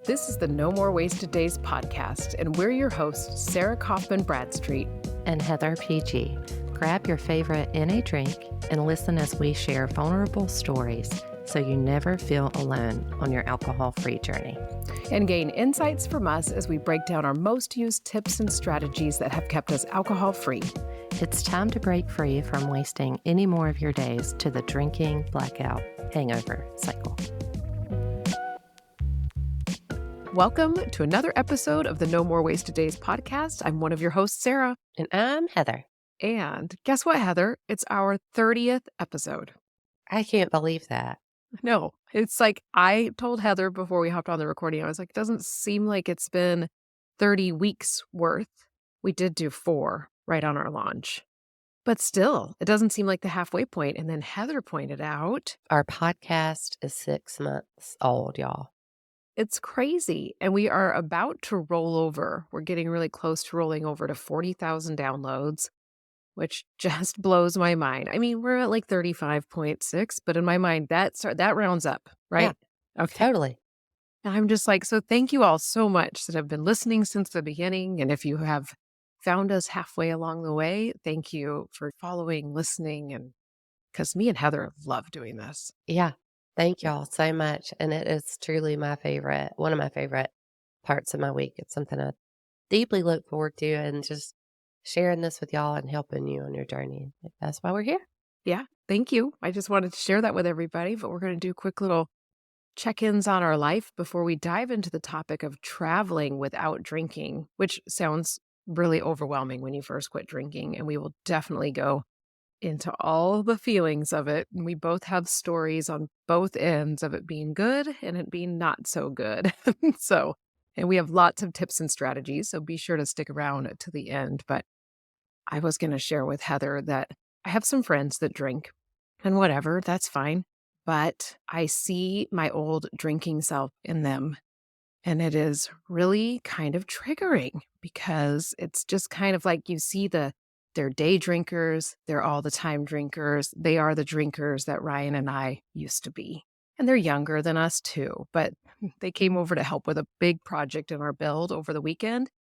This is the No More Wasted Days podcast, and we're your hosts, Sarah Kaufman Bradstreet and Heather PG. Grab your favorite NA drink and listen as we share vulnerable stories so you never feel alone on your alcohol-free journey. And gain insights from us as we break down our most used tips and strategies that have kept us alcohol-free. It's time to break free from wasting any more of your days to the drinking, blackout, hangover cycle. Welcome to another episode of the No More Wasted Days podcast. I'm one of your hosts, Sarah. And I'm Heather. And guess what, Heather? It's our 30th episode. I can't believe that. No, it's like I told Heather before we hopped on the recording, I was like, it doesn't seem like it's been 30 weeks worth. We did do 4 right on our launch. But still, it doesn't seem like the halfway point. And then Heather pointed out, our podcast is 6 months old, y'all. It's crazy. And we are about to roll over. We're getting really close to rolling over to 40,000 downloads, which just blows my mind. I mean, we're at like 35.6, but in my mind, that rounds up, right? Yeah, okay. Totally. And I'm just like, so thank you all so much that have been listening since the beginning. And if you have found us halfway along the way, thank you for following, listening, and because me and Heather love doing this. Yeah. Thank y'all so much. And it is truly one of my favorite parts of my week. It's something I deeply look forward to, and just sharing this with y'all and helping you on your journey. That's why we're here. Yeah. Thank you. I just wanted to share that with everybody, but we're going to do quick little check-ins on our life before we dive into the topic of traveling without drinking, which sounds really overwhelming when you first quit drinking. And we will definitely go into all the feelings of it. And we both have stories on both ends of it being good and it being not so good. And we have lots of tips and strategies, so be sure to stick around to the end. But I was going to share with Heather that I have some friends that drink, and whatever, that's fine. But I see my old drinking self in them, and it is really kind of triggering because it's just kind of like you see they're day drinkers, they're all the time drinkers. They are the drinkers that Ryan and I used to be. And they're younger than us too, but they came over to help with a big project in our build over the weekend.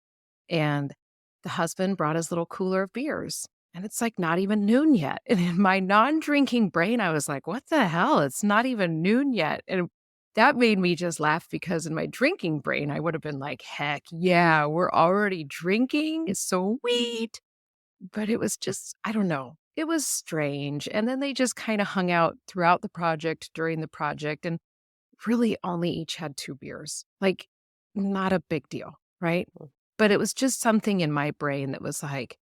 And the husband brought his little cooler of beers. And it's like not even noon yet. And in my non-drinking brain, I was like, what the hell? It's not even noon yet. And that made me just laugh because in my drinking brain, I would have been like, heck yeah, we're already drinking. It's so sweet. But it was just, I don't know. It was strange. And then they just kind of hung out throughout the project, during the project, and really only each had 2 beers. Like, not a big deal, right? But it was just something in my brain that was like,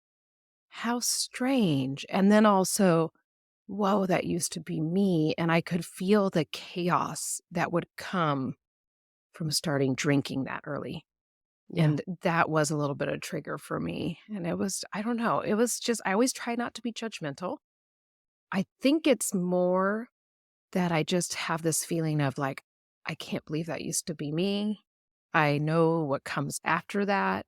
how strange. And then also, whoa, that used to be me. And I could feel the chaos that would come from starting drinking that early. Yeah. And that was a little bit of a trigger for me. And it was, I don't know, it was just, I always try not to be judgmental. I think it's more that I just have this feeling of like, I can't believe that used to be me. I know what comes after that.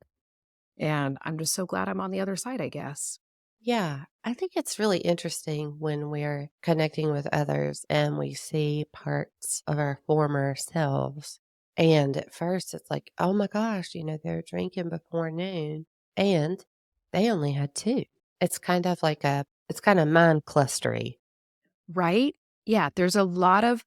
And I'm just so glad I'm on the other side, I guess. Yeah, I think it's really interesting when we're connecting with others and we see parts of our former selves. And at first it's like, oh my gosh, they're drinking before noon and they only had 2. It's kind of like it's kind of mind clustery. Right? Yeah, there's a lot of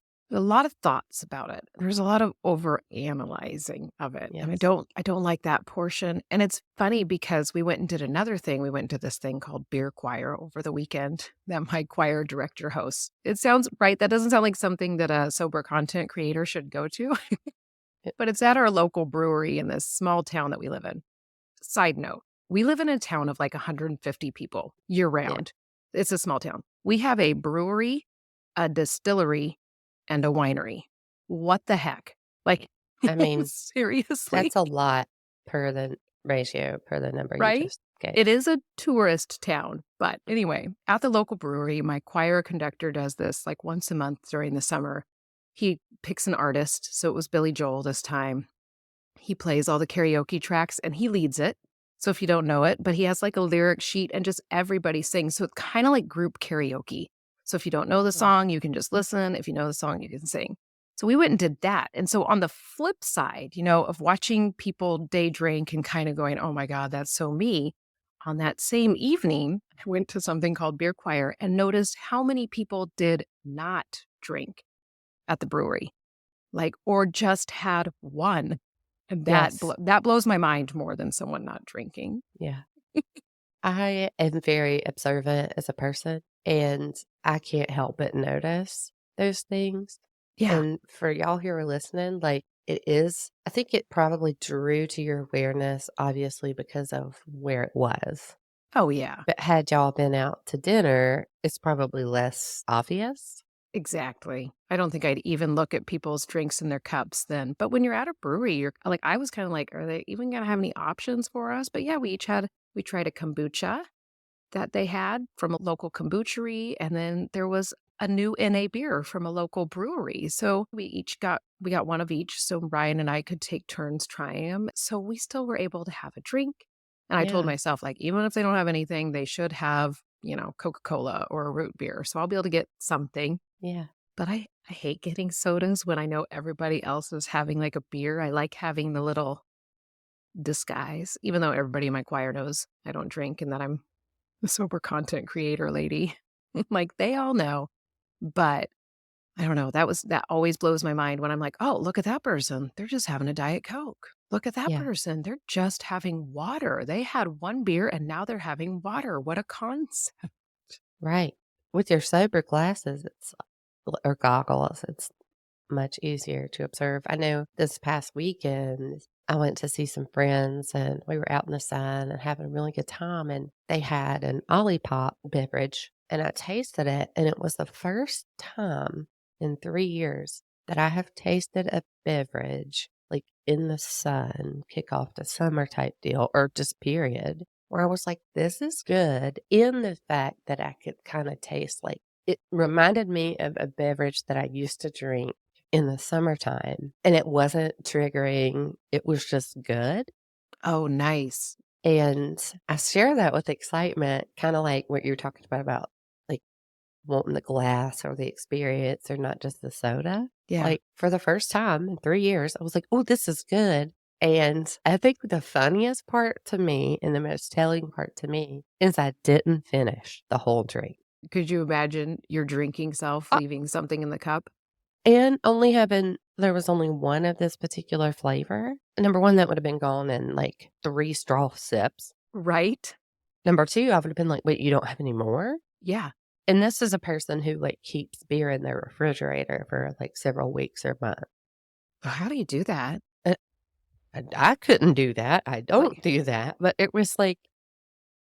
thoughts about it. There's a lot of overanalyzing of it. Yes. And I don't like that portion. And it's funny because we went and did another thing. We went and did this thing called Beer Choir over the weekend that my choir director hosts. It sounds right. That doesn't sound like something that a sober content creator should go to. But it's at our local brewery in this small town that we live in. Side note, we live in a town of like 150 people year round. Yeah. It's a small town. We have a brewery, a distillery, and a winery. What the heck? Like, I mean, seriously? That's a lot per the number right? you just gave. It is a tourist town. But anyway, at the local brewery, my choir conductor does this like once a month during the summer. He picks an artist. So it was Billy Joel this time. He plays all the karaoke tracks and he leads it. So if you don't know it, but he has like a lyric sheet and just everybody sings. So it's kind of like group karaoke. So if you don't know the song, you can just listen. If you know the song, you can sing. So we went and did that. And so on the flip side, of watching people day drink and kind of going, oh my God, that's so me. On that same evening, I went to something called Beer Choir and noticed how many people did not drink at the brewery, like, or just had one. And Yes. that blows my mind more than someone not drinking. Yeah. I am very observant as a person, and I can't help but notice those things. Yeah. And for y'all who are listening, like, it is I think it probably drew to your awareness, obviously, because of where it was. Oh, yeah. But had y'all been out to dinner, it's probably less obvious. Exactly. I don't think I'd even look at people's drinks in their cups then. But when you're at a brewery, you're like, I was kind of like, are they even going to have any options for us? But yeah, we tried a kombucha that they had from a local kombuchery. And then there was a new NA beer from a local brewery. So we got one of each. So Ryan and I could take turns trying them. So we still were able to have a drink. And I told Yeah. myself, like, even if they don't have anything, they should have, Coca-Cola or a root beer. So I'll be able to get something. Yeah. But I hate getting sodas when I know everybody else is having, like, a beer. I like having the little disguise, even though everybody in my choir knows I don't drink and that I'm a sober content creator lady. Like, they all know, but I don't know, that always blows my mind when I'm like, "Oh, look at that person. They're just having a Diet Coke. Look at that Yeah. person. They're just having water. They had one beer and now they're having water. What a concept." Right. With your sober glasses, or goggles, it's much easier to observe. I know this past weekend, I went to see some friends and we were out in the sun and having a really good time. And they had an Olipop beverage and I tasted it. And it was the first time in 3 years that I have tasted a beverage like in the sun, kick off the summer type deal, or just period, where I was like, this is good in the fact that I could kind of taste like it reminded me of a beverage that I used to drink in the summertime, and it wasn't triggering, it was just good, Oh, nice. and I share that with excitement, kinda like what you were talking about, like, wanting the glass or the experience or not just the soda. Yeah. Like, for the first time in 3 years, I was like, "Oh, this is good," and I think the funniest part to me and the most telling part to me is I didn't finish the whole drink. Could you imagine your drinking self leaving something in the cup? And only having there was only one of this particular flavor. Number 1, that would have been gone in, like, 3 straw sips. Right? Number 2, I would have been like, "Wait, you don't have any more?" Yeah. And this is a person who, like, keeps beer in their refrigerator for, like, several weeks or months. How do you do that? And I couldn't do that. I don't Like, do that, but it was, like,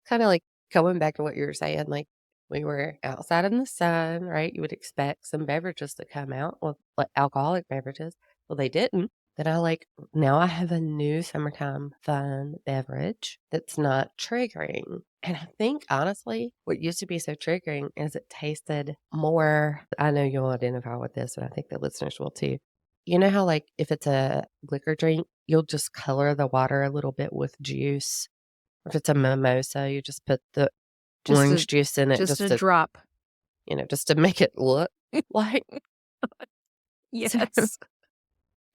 kinda like going back to what you were saying, like, we were outside in the sun, right? You would expect some beverages to come out, well, like alcoholic beverages. Well, they didn't. Then I like, now I have a new summertime fun beverage that's not triggering. And I think honestly, what used to be so triggering is it tasted more. I know you'll identify with this, and I think the listeners will too. You know how, like, if it's a liquor drink, you'll just color the water a little bit with juice. If it's a mimosa, you just put the just orange a juice in it just a drop. just to make it look like so Yes.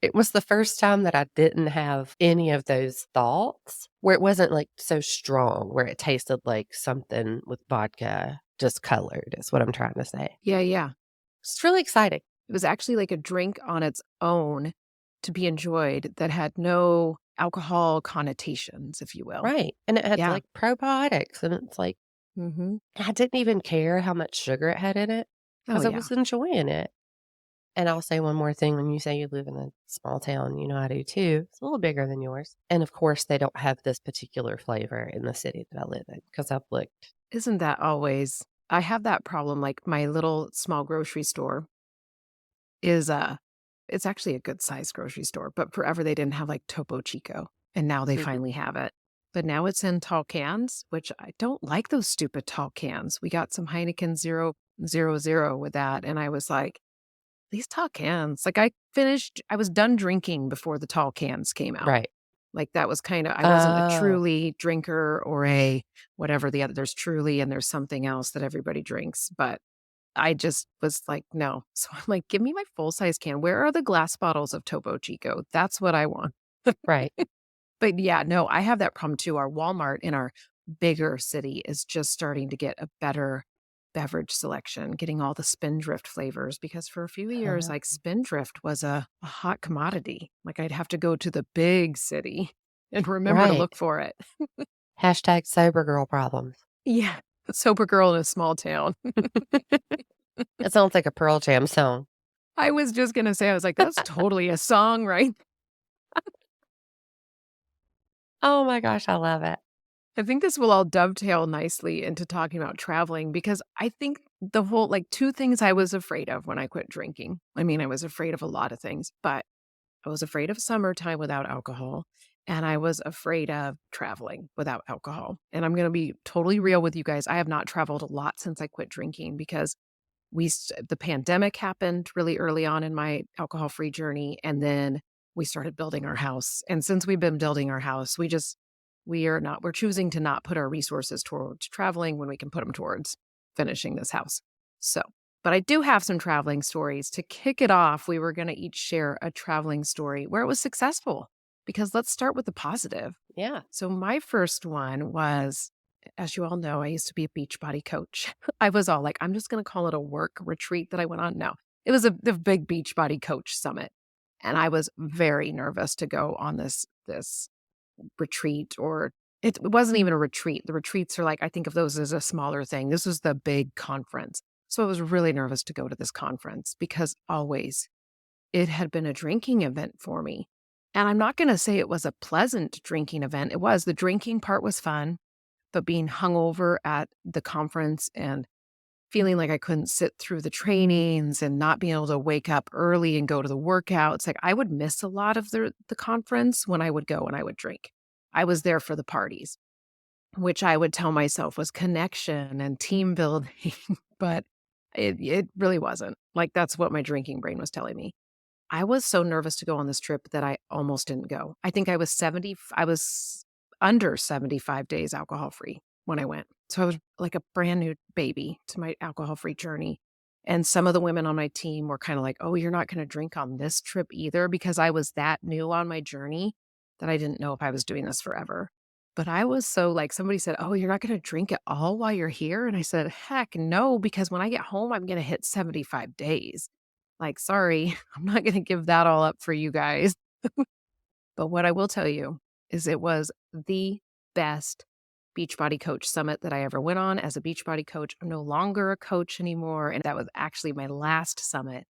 it was the first time that I didn't have any of those thoughts, where it wasn't, like, so strong, where it tasted like something with vodka just colored, is what I'm trying to say. Yeah, yeah. It's really exciting. It was actually like a drink on its own to be enjoyed that had no alcohol connotations, if you will. Right, and it had, Yeah. like, probiotics, and it's like, Mhm. I didn't even care how much sugar it had in it Oh, because I yeah. was enjoying it. And I'll say one more thing, when you say you live in a small town, I do too. It's a little bigger than yours. And of course, they don't have this particular flavor in the city that I live in because I've looked. Isn't that always I have that problem, like, my little small grocery store is, it's actually a good sized grocery store, but forever they didn't have, like, Topo Chico, and now they Mhm. finally have it. But now it's in tall cans, which I don't like those stupid tall cans. We got some Heineken 0.00 with that, and I was like, "These tall cans," like, I was done drinking before the tall cans came out. Right. Like, that was kinda I wasn't a Oh, Truly drinker or a whatever the other there's Truly and there's something else that everybody drinks, but I just was like, "No." So I'm like, "Give me my full-size can. Where are the glass bottles of Topo Chico? That's what I want." Right, But yeah, no, I have that problem too. Our Walmart in our bigger city is just starting to get a better beverage selection, getting all the Spindrift flavors because for a few years, uh, like Spindrift was a hot commodity. Like I'd have to go to the big city and remember to right. look for it. Hashtag sober girl problems. Yeah. Sober girl in a small town. It sounds like a Pearl Jam song. I was just gonna say, I was like, that's totally a song, right? Oh my gosh, I love it. I think this will all dovetail nicely into talking about traveling because I think the whole like 2 things I was afraid of when I quit drinking. I mean, I was afraid of a lot of things, but I was afraid of summertime without alcohol, and I was afraid of traveling without alcohol. And I'm gonna be totally real with you guys. I have not traveled a lot since I quit drinking because the pandemic happened really early on in my alcohol-free journey, and then we started building our house, and since we've been building our house, we're choosing to not put our resources towards traveling when we can put them towards finishing this house. So, but I do have some traveling stories. To kick it off, we were gonna each share a traveling story where it was successful, because let's start with the positive. Yeah. So my first one was, as you all know, I used to be a Beachbody coach. I was all like, I'm just going to call it a work retreat that I went on. No, it was the big Beachbody coach summit. And I was very nervous to go on this retreat, or it wasn't even a retreat. The retreats are like, I think of those as a smaller thing. This was the big conference. So I was really nervous to go to this conference because always it had been a drinking event for me. And I'm not gonna say it was a pleasant drinking event. It was. The drinking part was fun, but being hungover at the conference and feeling like I couldn't sit through the trainings and not being able to wake up early and go to the workouts, like, I would miss a lot of the conference when I would go and I would drink. I was there for the parties, which I would tell myself was connection and team building, but it really wasn't. Like, that's what my drinking brain was telling me. I was so nervous to go on this trip that I almost didn't go. I think I was under 75 days alcohol free when I went. So I was like a brand new baby to my alcohol free journey. And some of the women on my team were kind of like, "Oh, you're not going to drink on this trip either," because I was that new on my journey that I didn't know if I was doing this forever. But I was so like, somebody said, "Oh, you're not going to drink at all while you're here?" And I said, "Heck no, because when I get home, I'm going to hit 75 days. Like, sorry, I'm not gonna give that all up for you guys." But what I will tell you is it was the best Beachbody Coach Summit that I ever went on as a Beachbody coach. I'm no longer a coach anymore, and that was actually my last summit,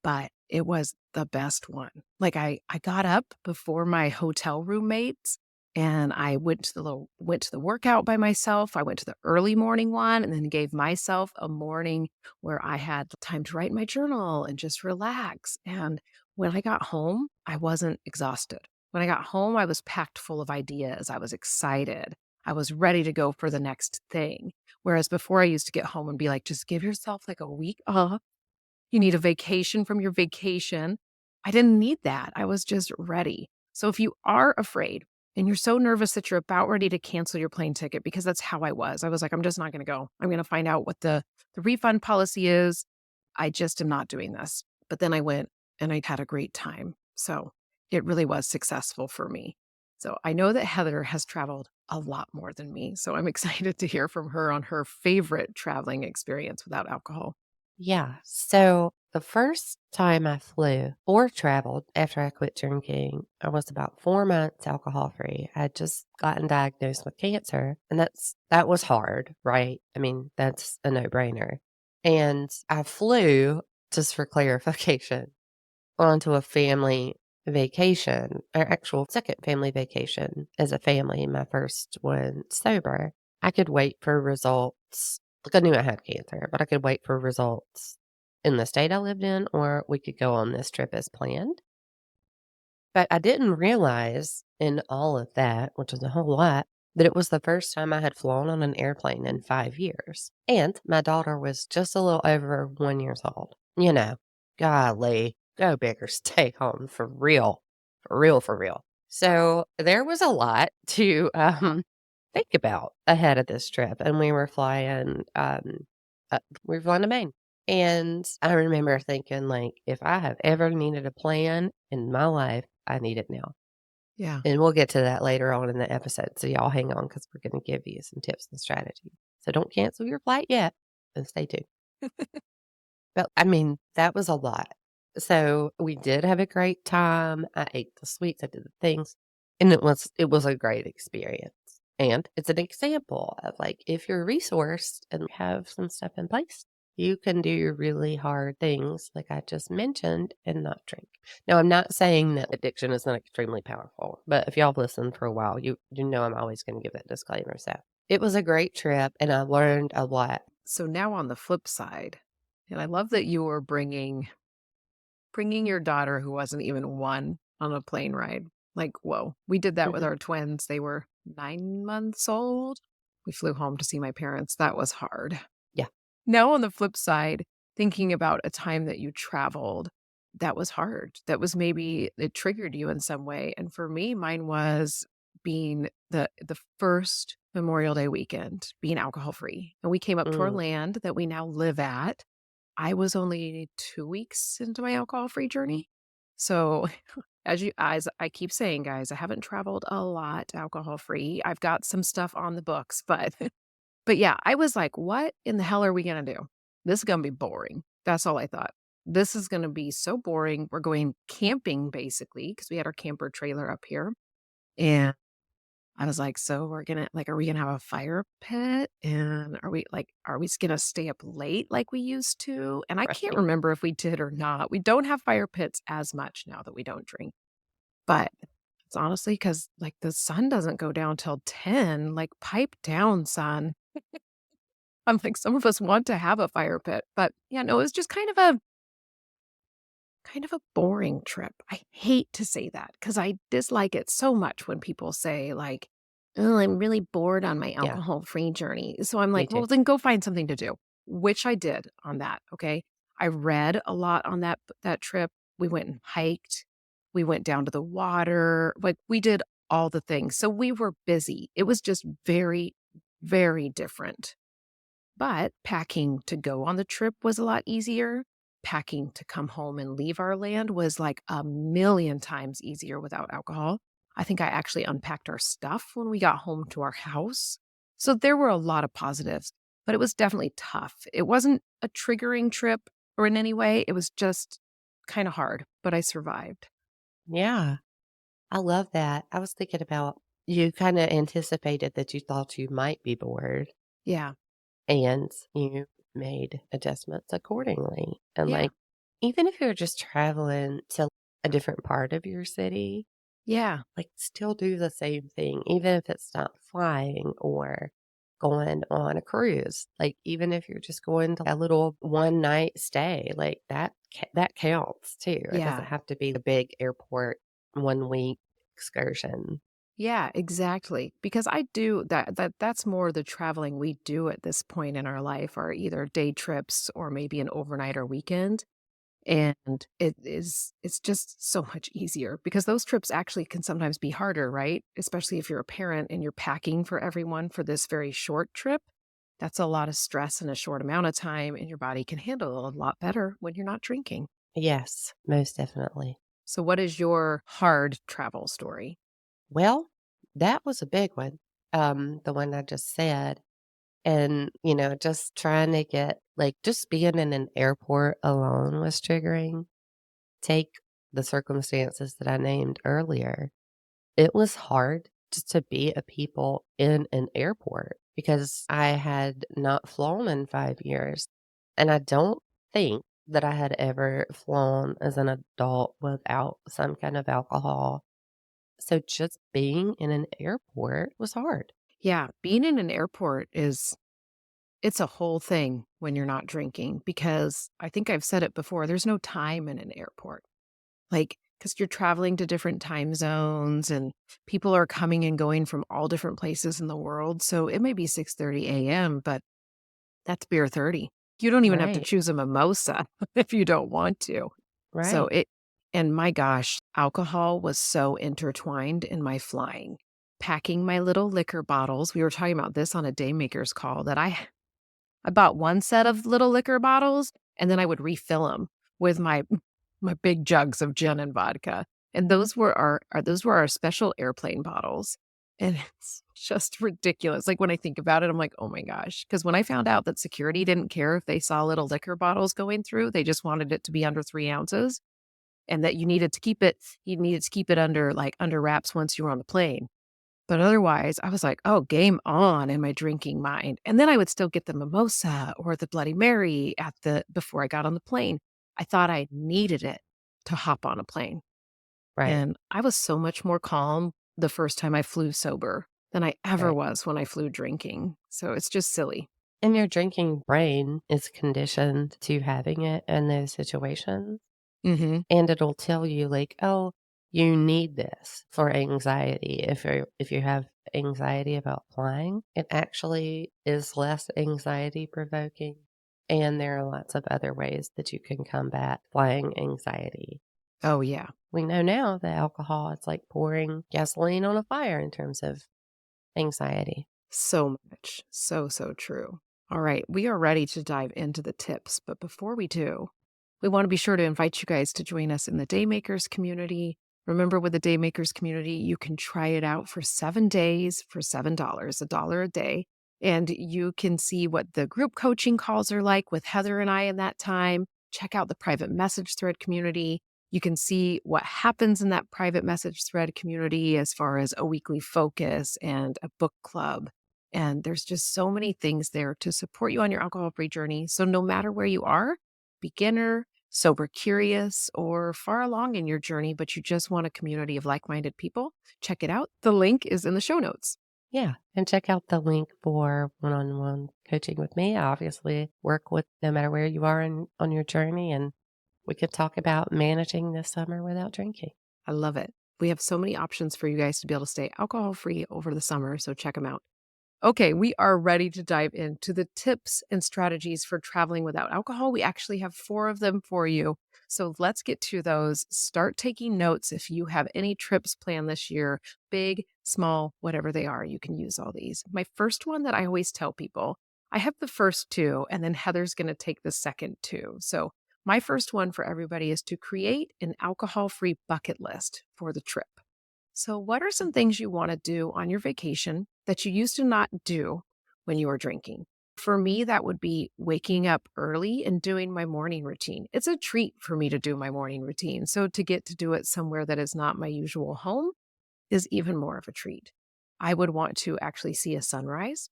but it was the best one. Like, I got up before my hotel roommates, and I went to the workout by myself. I went to the early morning one and then gave myself a morning where I had time to write my journal and just relax, and when I got home, I wasn't exhausted. When I got home, I was packed full of ideas. I was excited. I was ready to go for the next thing. Whereas before I used to get home and be like, "Just give yourself, like, a week off. You need a vacation from your vacation." I didn't need that. I was just ready. So if you are afraid and you're so nervous that you're about ready to cancel your plane ticket, because that's how I was. I was like, I'm just not going to go. I'm going to find out what the refund policy is. I just am not doing this. But then I went and I had a great time. So it really was successful for me. So I know that Heather has traveled a lot more than me. So I'm excited to hear from her on her favorite traveling experience without alcohol. Yeah. So the first time I flew or traveled after I quit drinking, I was about 4 months alcohol free. I had just gotten diagnosed with cancer, and that was hard, right? I mean, that's a no brainer. And I flew, just for clarification, onto a family vacation, our actual second family vacation as a family, my first one sober. I could wait for results. Like, I knew I had cancer, but I could wait for results in the state I lived in, or we could go on this trip as planned. But I didn't realize in all of that, which is a whole lot, that it was the first time I had flown on an airplane in 5 years. And my daughter was just a little over 1 years old. Golly, go big or stay home for real, for real, for real. So there was a lot to think about ahead of this trip. And we were flying to Maine. And I remember thinking, like, if I have ever needed a plan in my life, I need it now. Yeah. And we'll get to that later on in the episode. So y'all hang on because we're going to give you some tips and strategies. So don't cancel your flight yet and stay tuned. But I mean, that was a lot. So we did have a great time. I ate the sweets, I did the things, and it was a great experience. And it's an example of like if you're resourced and have some stuff in place, you can do really hard things like I just mentioned and not drink. Now, I'm not saying that addiction is not extremely powerful, but if y'all have listened for a while, you know I'm always going to give that disclaimer. So it was a great trip and I learned a lot. So now on the flip side, and I love that you were bringing your daughter who wasn't even 1 on a plane ride. Like, whoa. We did that with Mhm. our twins. They were 9 months old. We flew home to see my parents. That was hard. Yeah. Now, on the flip side, thinking about a time that you traveled, that was hard. That was maybe it triggered you in some way. And for me, mine was being the first Memorial Day weekend, being alcohol free. And we came up to our Mm, land that we now live at. I was only 2 weeks into my alcohol free journey. So as I keep saying, guys, I haven't traveled a lot alcohol free. I've got some stuff on the books, but but yeah, I was like, "What in the hell are we gonna do? This is gonna be boring." That's all I thought. This is gonna be so boring. We're going camping basically because we had our camper trailer up here, and I was like, "So we're gonna like, are we gonna have a fire pit? And are we just gonna stay up late like we used to?" And I can't right. remember if we did or not. We don't have fire pits as much now that we don't drink, but it's honestly because like, the sun doesn't go down till 10, like, pipe down, son. I'm like, some of us want to have a fire pit, but yeah, no, it was just kind of a boring trip. I hate to say that because I dislike it so much when people say like, "Oh, I'm really bored on my Yeah, alcohol-free journey." So I'm me like, too. "Well, then go find something to do," which I did on that, okay? I read a lot on that trip. We went and hiked. We went down to the water. Like, we did all the things. So we were busy. It was just very, very different. But packing to go on the trip was a lot easier. Packing to come home and leave our land was like a million times easier without alcohol. I think I actually unpacked our stuff when we got home to our house. So there were a lot of positives, but it was definitely tough. It wasn't a triggering trip or in any way. It was just kind of hard, but I survived. Yeah, I love that. I was thinking about you kinda anticipated that you thought you might be bored, Yeah. and you made adjustments accordingly. And, Yeah. like, even if you're just traveling to a different part of your city, Yeah. like, still do the same thing, even if it's not flying or going on a cruise. Like, even if you're just going to a little one-night stay, like, that counts too. It doesn't Yeah. have to be the big airport one-week excursion. Yeah, exactly. Because I do that's more the traveling we do at this point in our life are either day trips or maybe an overnight or weekend. And it's just so much easier because those trips actually can sometimes be harder, right? Especially if you're a parent and you're packing for everyone for this very short trip. That's a lot of stress in a short amount of time, and your body can handle it a lot better when you're not drinking. Yes, most definitely. So what is your hard travel story? Well, that was a big one, the one I just said, and, just trying to just being in an airport alone was triggering. Take the circumstances that I named earlier. It was hard just to be a people in an airport because I had not flown in 5 years, and I don't think that I had ever flown as an adult without some kind of alcohol. So just being in an airport was hard. Yeah, being in an airport is it's a whole thing when you're not drinking because I think I've said it before, there's no time in an airport. Like, because 'cause you're traveling to different time zones and people are coming and going from all different places in the world, so it may be 6:30 AM, but that's beer 30. You don't even have to Right, choose a mimosa if you don't want to. So right. it and my gosh, alcohol was so intertwined in my flying. Packing my little liquor bottles, we were talking about this on a Daymakers call that I bought 1 set of little liquor bottles, and then I would refill them with my big jugs of gin and vodka, and those were our special airplane bottles, and it's just ridiculous. Like, when I think about it, I'm like, "Oh my gosh!" Because when I found out that security didn't care if they saw little liquor bottles going through, they just wanted it to be under 3 ounces, and that you needed to keep it under, like, under wraps once you were on the plane. But otherwise, I was like, "Oh, game on," in my drinking mind, and then I would still get the mimosa or the Bloody Mary at the before I got on the plane. I thought I needed it to hop on a plane, Right, and I was so much more calm the first time I flew sober than I ever right. was when I flew drinking, so it's just silly. And your drinking brain is conditioned to having it in those situations, Mhm. and it'll tell you like, "Oh, you need this for anxiety." If you have anxiety about flying, it actually is less anxiety provoking, and there are lots of other ways that you can combat flying anxiety. Oh, yeah. We know now that alcohol, it's like pouring gasoline on a fire in terms of anxiety. So much. So, so true. All right, we are ready to dive into the tips, but before we do, we want to be sure to invite you guys to join us in the Daymakers community. Remember, with the Daymakers community, you can try it out for 7 days for $7, $1 a day. And you can see what the group coaching calls are like with Heather and I in that time. Check out the private message thread community. You can see what happens in that private message thread community as far as a weekly focus and a book club. And there's just so many things there to support you on your alcohol free journey. So, no matter where you are, beginner, sober curious, or far along in your journey, but you just want a community of like minded people, check it out. The link is in the show notes. Yeah, and check out the link for one-on-one coaching with me. I obviously work with no matter where you are on your journey, and we could talk about managing this summer without drinking. I love it. We have so many options for you guys to be able to stay alcohol free over the summer. So, check them out. Okay, we are ready to dive into the tips and strategies for traveling without alcohol. We actually have 4 of them for you. So let's get to those. Start taking notes if you have any trips planned this year, big, small, whatever they are. You can use all these. My first one that I always tell people, I have the first two, and then Heather's going to take the second two. So my first one for everybody is to create an alcohol free bucket list for the trip. So, what are some things you want to do on your vacation that you used to not do when you were drinking? For me, that would be waking up early and doing my morning routine. It's a treat for me to do my morning routine. So, to get to do it somewhere that is not my usual home is even more of a treat. I would want to actually see a sunrise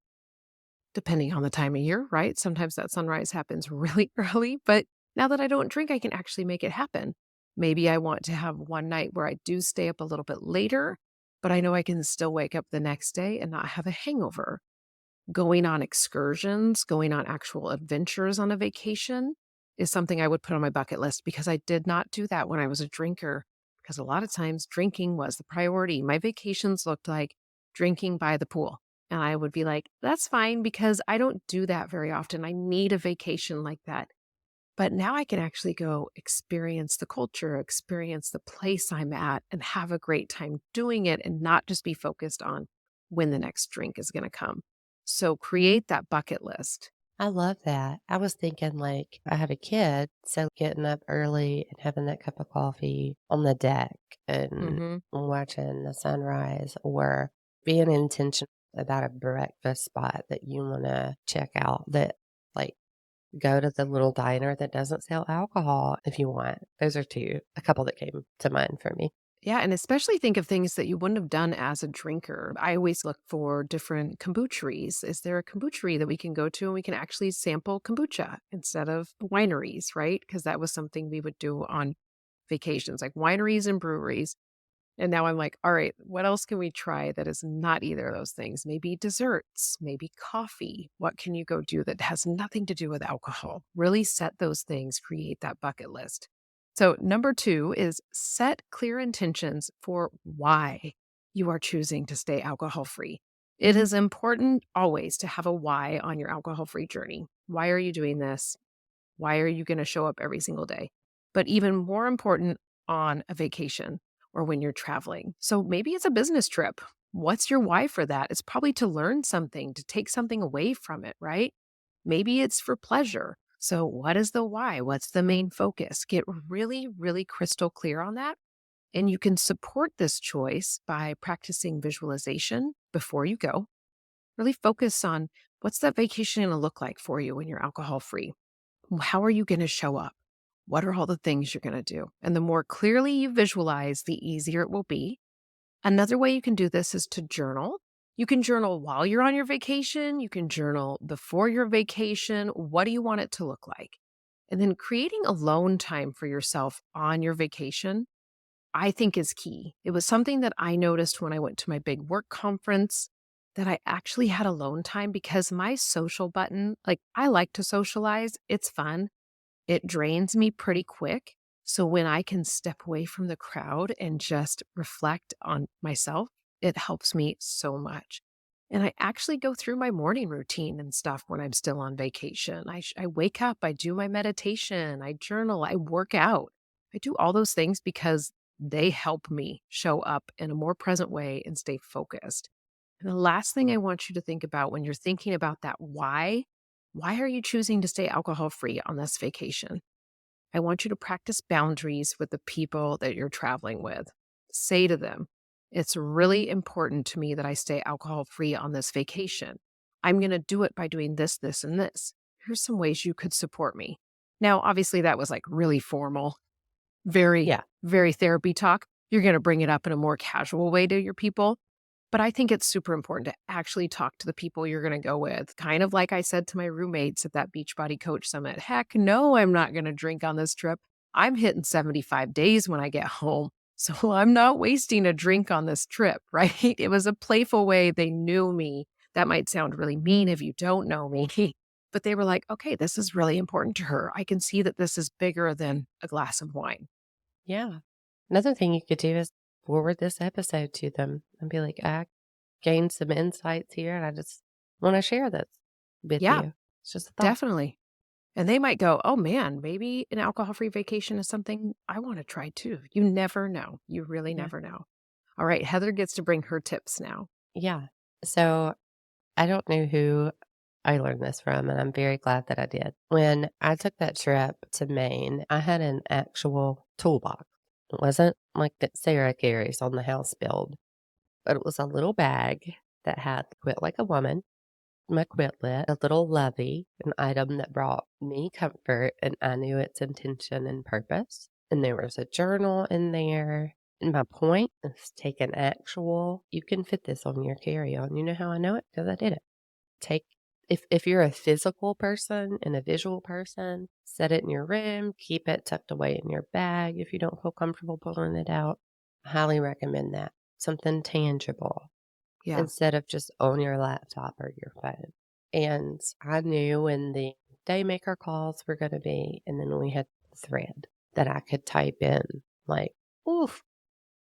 depending on the time of year, right? Sometimes that sunrise happens really early, but now that I don't drink, I can actually make it happen. Maybe I want to have one night where I do stay up a little bit later, but I know I can still wake up the next day and not have a hangover. Going on excursions, going on actual adventures on a vacation is something I would put on my bucket list because I did not do that when I was a drinker. Because a lot of times drinking was the priority. My vacations looked like drinking by the pool. And I would be like, that's fine because I don't do that very often. I need a vacation like that. But now I can actually go experience the culture, experience the place I'm at, and have a great time doing it and not just be focused on when the next drink is going to come. So create that bucket list. I love that. I was thinking like I have a kid, so getting up early and having that cup of coffee on the deck and Hmm. watching the sunrise or being intentional about a breakfast spot that you want to check out that like go to the little diner that doesn't sell alcohol if you want. Those are a couple that came to mind for me. Yeah, and especially think of things that you wouldn't have done as a drinker. I always look for different kombucheries. Is there a kombuchery that we can go to and we can actually sample kombucha instead of wineries, right? Because that was something we would do on vacations, like wineries and breweries. And now I'm like, all right, what else can we try that is not either of those things? Maybe desserts, maybe coffee. What can you go do that has nothing to do with alcohol? Really set those things, create that bucket list. So, number two is set clear intentions for why you are choosing to stay alcohol free. It is important always to have a why on your alcohol free journey. Why are you doing this? Why are you going to show up every single day? But even more important on a vacation or when you're traveling. So maybe it's a business trip. What's your why for that? It's probably to learn something, to take something away from it, right? Maybe it's for pleasure. So, what is the why? What's the main focus? Get really, really crystal clear on that. And you can support this choice by practicing visualization before you go. Really focus on what's that vacation going to look like for you when you're alcohol free? How are you going to show up? What are all the things you're going to do? And the more clearly you visualize, the easier it will be. Another way you can do this is to journal. You can journal while you're on your vacation. You can journal before your vacation. What do you want it to look like? And then creating alone time for yourself on your vacation, I think is key. It was something that I noticed when I went to my big work conference that I actually had alone time because my social button, like I like to socialize, it's fun. It drains me pretty quick. So when I can step away from the crowd and just reflect on myself, it helps me so much. And I actually go through my morning routine and stuff when I'm still on vacation. I wake up, I do my meditation, I journal, I work out. I do all those things because they help me show up in a more present way and stay focused. And the last thing I want you to think about when you're thinking about that why are you choosing to stay alcohol free on this vacation? I want you to practice boundaries with the people that you're traveling with. Say to them, it's really important to me that I stay alcohol free on this vacation. I'm going to do it by doing this, this, and this. Here's some ways you could support me. Now, obviously, that was like really formal, very, Yeah. very therapy talk. You're going to bring it up in a more casual way to your people. But I think it's super important to actually talk to the people you're going to go with. Kind of like I said to my roommates at that Beachbody Coach Summit. Heck no, I'm not going to drink on this trip. I'm hitting 75 days when I get home. So I'm not wasting a drink on this trip, right? It was a playful way. They knew me. That might sound really mean if you don't know me, but they were like, okay, this is really important to her. I can see that this is bigger than a glass of wine. Yeah. Another thing you could do is forward this episode to them and be like, I gained some insights here and I just want to share this with Yeah, you. It's just a thought. definitely. And they might go, oh man, maybe an alcohol free vacation is something I want to try too. You never know. You really Yeah. never know. All right. Heather gets to bring her tips now. Yeah. So I don't know who I learned this from, and I'm very glad that I did. When I took that trip to Maine, I had an actual toolbox. It wasn't like that Sarah carries on the house build, but it was a little bag that had Quit Like a Woman, my Quitlet, a little lovey, an item that brought me comfort, and I knew its intention and purpose. And there was a journal in there. And my point is take an actual, you can fit this on your carry on. You know how I know it? Because I did it. Take if you're a physical person and a visual person, set it in your room, keep it tucked away in your bag if you don't feel comfortable pulling it out. I highly recommend that. Something tangible Yeah. instead of just on your laptop or your phone. And I knew when the daymaker calls were going to be, and then we had the thread that I could type in like, oof,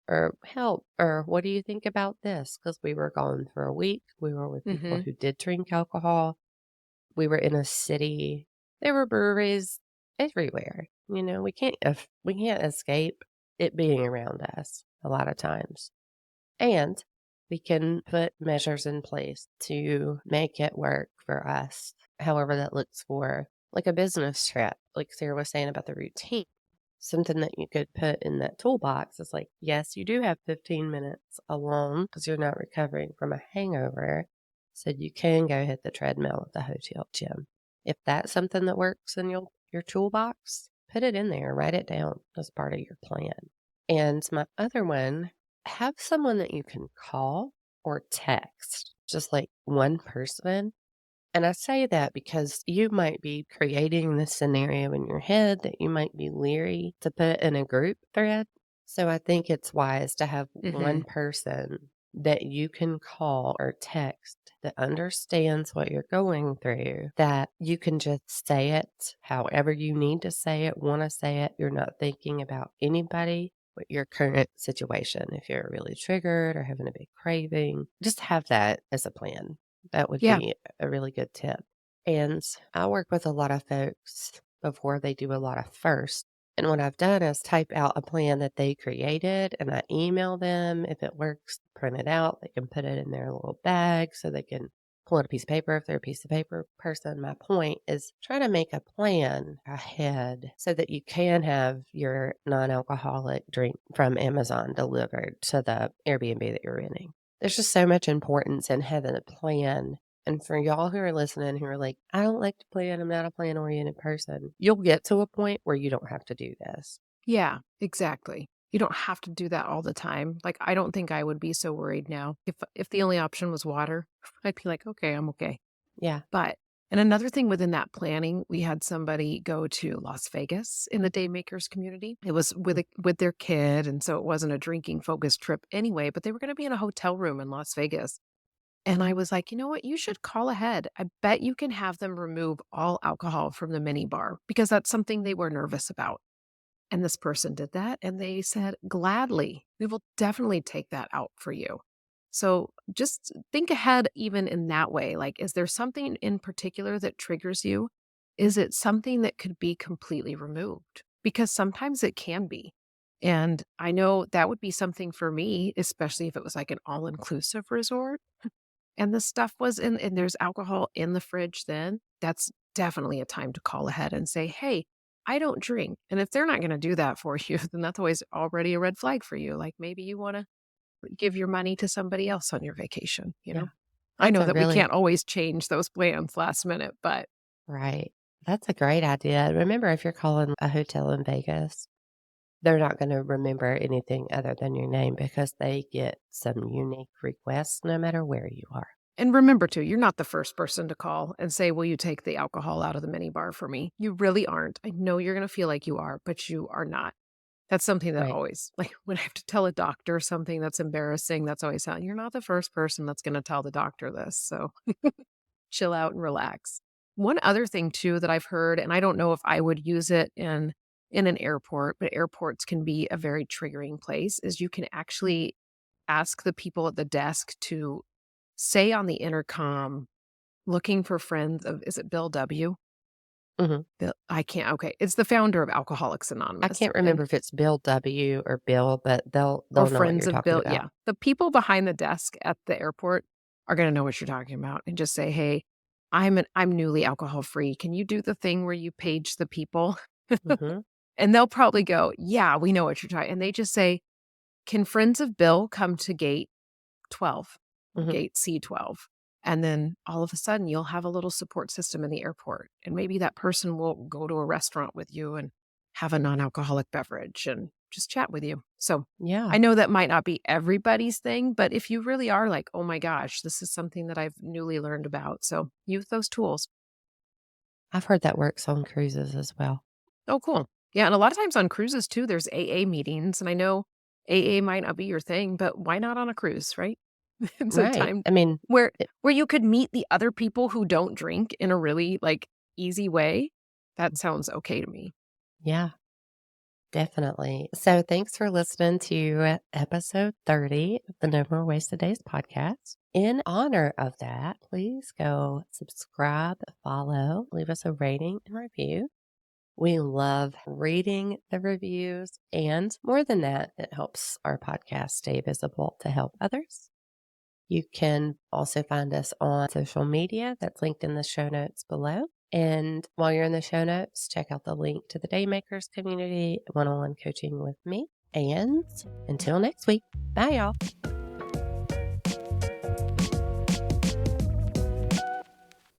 or help, or what do you think about this? Because we were gone for a week. We were with people Mm-hmm. who did drink alcohol. We were in a city. There were breweries everywhere. You know, we can't escape it being around us a lot of times. And we can put measures in place to make it work for us, however that looks for like a business trip, like Sarah was saying about the routine. Something that you could put in that toolbox is like, yes, you do have 15 minutes alone because you're not recovering from a hangover. So you can go hit the treadmill at the hotel gym. If that's something that works in your toolbox, put it in there, write it down as part of your plan. And my other one, have someone that you can call or text, just like one person. And I say that because you might be creating this scenario in your head that you might be leery to put in a group thread. So I think it's wise to have Mm-hmm. one person that you can call or text that understands what you're going through, that you can just say it however you need to say it, want to say it. You're not thinking about anybody but your current situation. If you're really triggered or having a big craving, just have that as a plan. That would Yeah. be a really good tip. And I work with a lot of folks before they do a lot of first. And what I've done is type out a plan that they created and I email them. If it works, print it out. They can put it in their little bag so they can pull out a piece of paper if they're a piece of paper person. My point is try to make a plan ahead so that you can have your non-alcoholic drink from Amazon delivered to the Airbnb that you're renting. There's just so much importance in having a plan. And for y'all who are listening who are like, I don't like to plan, I'm not a plan oriented person, you'll get to a point where you don't have to do this. Yeah, exactly. You don't have to do that all the time. Like, I don't think I would be so worried now. If the only option was water, I'd be like, okay, I'm okay. Yeah. But and another thing within that planning, we had somebody go to Las Vegas in the Daymakers community. It was with their kid, and so it wasn't a drinking focused trip anyway, but they were going to be in a hotel room in Las Vegas. And I was like, you know what? You should call ahead. I bet you can have them remove all alcohol from the mini bar because that's something they were nervous about. And this person did that, and they said, "Gladly, we will definitely take that out for you." So just think ahead even in that way. Like, is there something in particular that triggers you? Is it something that could be completely removed? Because sometimes it can be. And I know that would be something for me, especially if it was like an all-inclusive resort and the stuff was in and there's alcohol in the fridge then, that's definitely a time to call ahead and say, "Hey, I don't drink." And if they're not gonna do that for you, then that's always already a red flag for you. Like, maybe you wanna give your money to somebody else on your vacation, you Yeah. know? I That's know a that we really can't always change those plans last minute, but right. That's a great idea. Remember, if you're calling a hotel in Vegas, they're not going to remember anything other than your name because they get some unique requests no matter where you are. and remember too, you're not the first person to call and say, "Will you take the alcohol out of the mini bar for me?" You really aren't. I know you're gonna feel like you are, but you are not. That's something that Right. always like, when I have to tell a doctor something that's embarrassing, that's always how you're not the first person that's gonna tell the doctor this, so chill out and relax. One other thing too that I've heard, and I don't know if I would use it in an airport, but airports can be a very triggering place, is you can actually ask the people at the desk to say on the intercom, looking for friends of is it Bill W? Hmm. Bill I can't okay, it's the founder of Alcoholics I Anonymous, can't and remember if it's Bill W. or Bill, but or they'll know what friends you're of talking Bill about. yeah. The people behind the desk at the airport are gonna know what you're talking about and just say, "Hey, I'm newly alcohol free. Can you do the thing where you page the people?" Hmm. And they'll probably go, "Yeah, we know what you're talking," and they just say, "Can friends of Bill come to gate 12, Hmm. gate C12?" And then all of a sudden, you'll have a little support system in the airport, and maybe that person will go to a restaurant with you and have a non-alcoholic beverage and just chat with you. So, Yeah. I know that might not be everybody's thing, but if you really are like, "Oh my gosh, this is something that I've newly learned about," so use those tools. I've heard that works on cruises as well. Oh, cool. Yeah, and a lot of times on cruises too, there's AA meetings, and I know AA might not be your thing, but why not on a cruise, right? It's a Right. time I mean, where it, you could meet the other people who don't drink in a really, like, easy way. That sounds okay to me. yeah. Definitely. So thanks for listening to episode 30 of the No More Wasted Days podcast. In honor of that, please go subscribe, follow, leave us a rating and review. We love reading the reviews. And more than that, it helps our podcast stay visible to help others. You can also find us on social media that's linked in the show notes below. And while you're in the show notes, check out the link to the Daymakers community, one on one coaching with me. And until next week, bye, y'all.